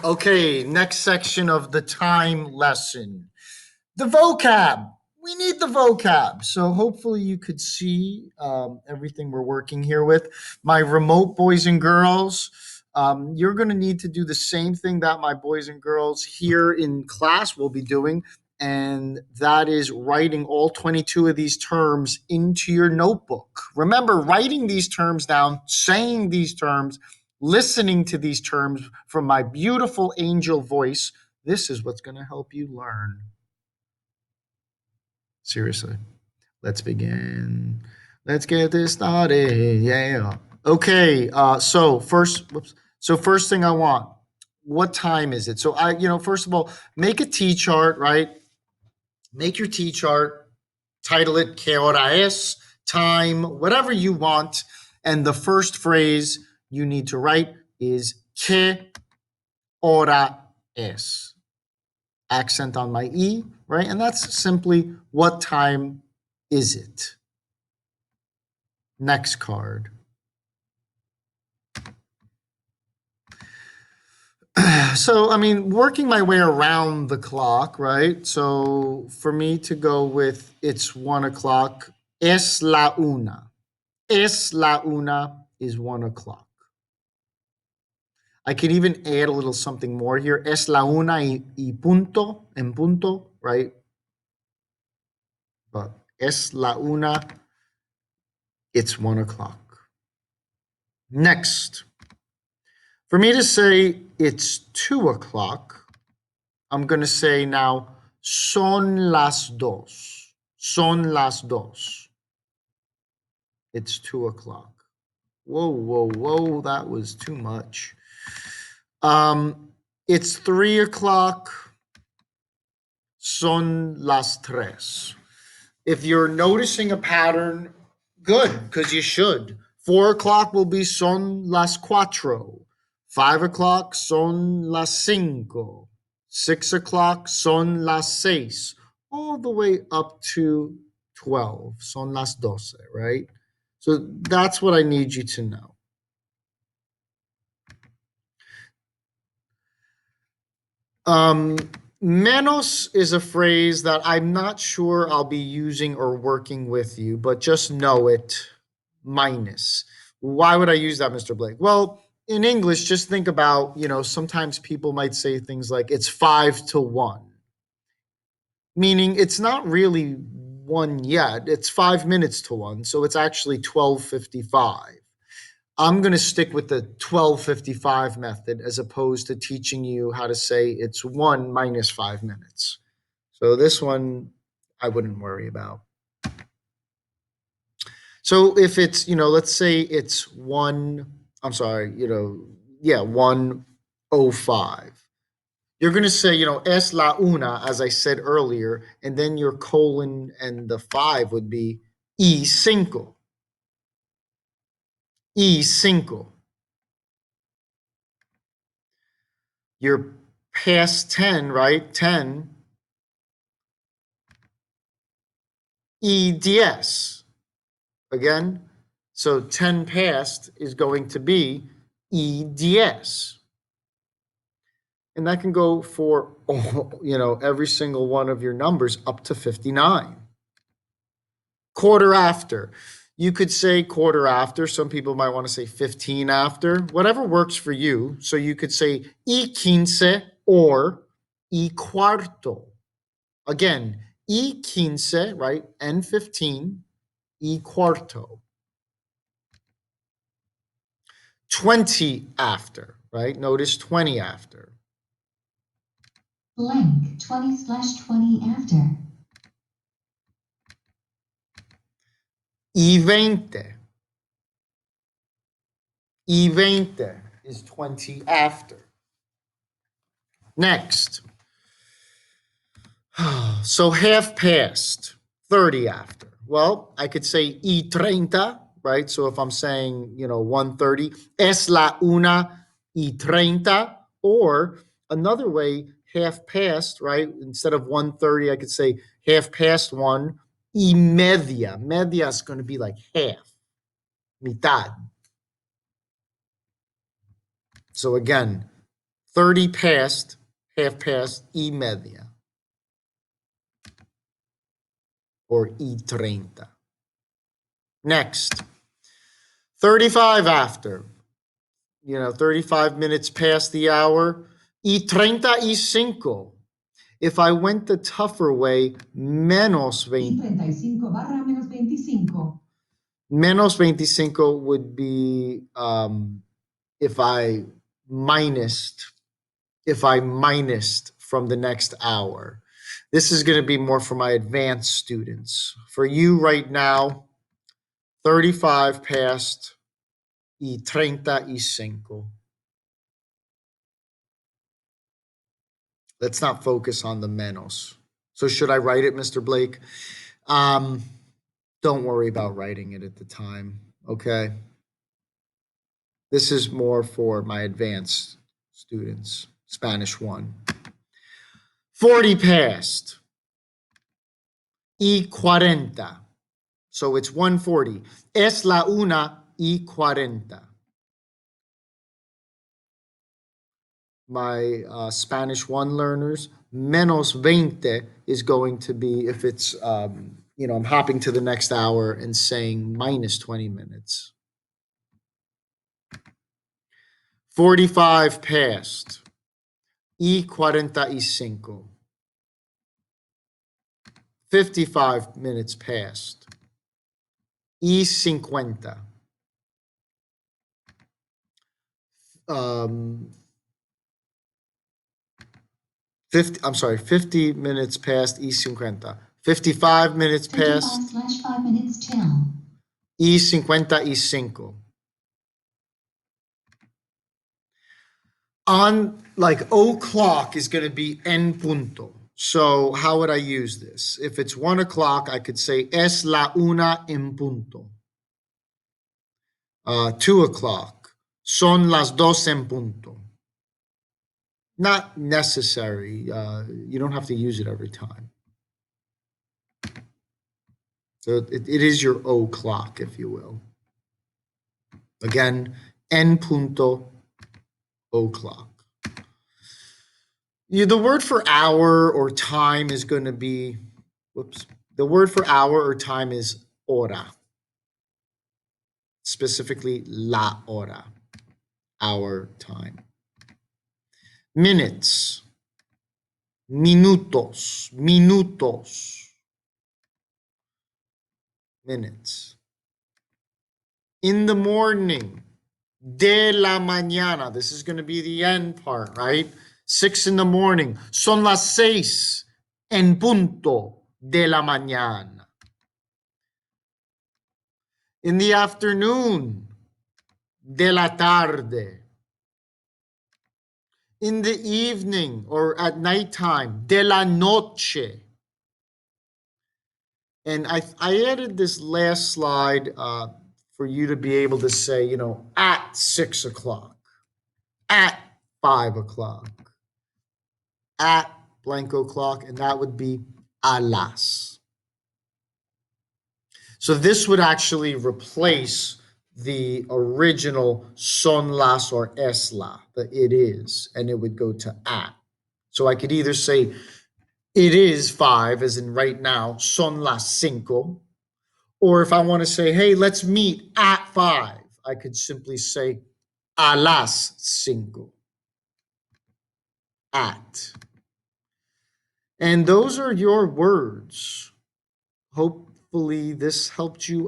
Okay, next section of the time lesson. The vocab. We need the vocab. So hopefully you could see everything we're working here with. My remote boys and girls, you're going to need to do the same thing that my boys and girls here in class will be doing. And that is writing all 22 of these terms into your notebook. Remember, writing these terms down, saying these terms, listening to these terms from my beautiful angel voice. This is what's going to help you learn. Seriously. Let's begin. Let's get this started. Yeah. Okay. So first thing I want. What time is it? So first of all, make a T chart, right? Make your T chart. Title it "Que hora es?" Time, whatever you want. And the first phrase you need to write is "Que hora es?" Accent on my E, right? And that's simply what time is it? Next card. So, I mean, working my way around the clock, right? So, for me to go with it's 1 o'clock, es la una. Es la una is 1 o'clock. I can even add a little something more here. Es la una y punto, en punto, right? But es la una, it's 1 o'clock. Next, for me to say it's 2 o'clock, I'm going to say now, son las dos. Son las dos. It's 2 o'clock. Whoa, whoa, whoa, that was too much. It's 3 o'clock. Son las tres. If you're noticing a pattern, good, because you should. 4 o'clock will be son las cuatro. 5 o'clock, son las cinco. 6 o'clock, son las seis. All the way up to 12, son las doce, right? So that's what I need you to know. Menos is a phrase that I'm not sure I'll be using or working with you, but just know it. Minus. Why would I use that, Mr. Blake? Well, in English, just think about, sometimes people might say things like it's 5 to 1, meaning it's not really one yet. It's 5 minutes to one. So it's actually 12:55. I'm going to stick with the 12:55 method as opposed to teaching you how to say it's 1 minus 5 minutes. So this one I wouldn't worry about. So if it's, let's say it's I'm sorry, 1:05. You're going to say, es la una, as I said earlier, and then your colon and the five would be y cinco. Y cinco. You're past 10, right? 10. Y diez. Again, so 10 past is going to be y diez. And that can go for, every single one of your numbers up to 59. Quarter after. You could say quarter after. Some people might want to say 15 after. Whatever works for you. So you could say y quince or y cuarto. Again, y quince, right? And 15. Y cuarto. 20 after, right? Notice 20 after. Blank 20/20 after. Y veinte. Y veinte is 20 after. Next. So half past, 30 after. Well, I could say y treinta, right? So if I'm saying, 1:30, es la una y treinta. Or another way, half past, right? Instead of 1:30, I could say half past 1 y media. Media is going to be like half, mitad. So again, 30 past, half past, y media, or y 30. Next, 35 after, 35 minutes past the hour, y 35. If I went the tougher way, menos 20. Y 35/-25. Menos 25 would be if I minused from the next hour. This is going to be more for my advanced students. For you right now, 35 past y 35. Let's not focus on the menos. So should I write it, Mr. Blake? Um, don't worry about writing it at the time, okay? This is more for my advanced students, Spanish 1. 40 past, y 40. So it's 1:40. Es la 1:40. My Spanish 1 learners, menos 20 is going to be if it's, I'm hopping to the next hour and saying minus 20 minutes. 45 past, y 45. 55 minutes past, y 50. 50 minutes past y 50. 55 minutes past 55/5 minutes till. y 55. On like o'clock is going to be en punto. So how would I use this? If it's 1 o'clock, I could say es la 1 en punto. 2 o'clock, son las 2 en punto. Not necessary. You don't have to use it every time. So it is your O clock, if you will. Again, en punto, O clock. The word for hour or time is going to be, the word for hour or time is hora. Specifically, la hora, hour, time. Minutes, minutos, minutes. In the morning, de la mañana. This is going to be the end part, right? 6 in the morning. Son las 6:00 de la mañana. In the afternoon, de la tarde. In the evening or at nighttime, de la noche. And I added this last slide for you to be able to say, at 6 o'clock, at 5 o'clock, at blanco clock, and that would be a las. So this would actually replace the original son las or es la, the it is, and it would go to at. So I could either say it is 5, as in right now, son las 5, or if I want to say, hey, let's meet at 5, I could simply say a las 5, at. And those are your words. Hopefully this helped you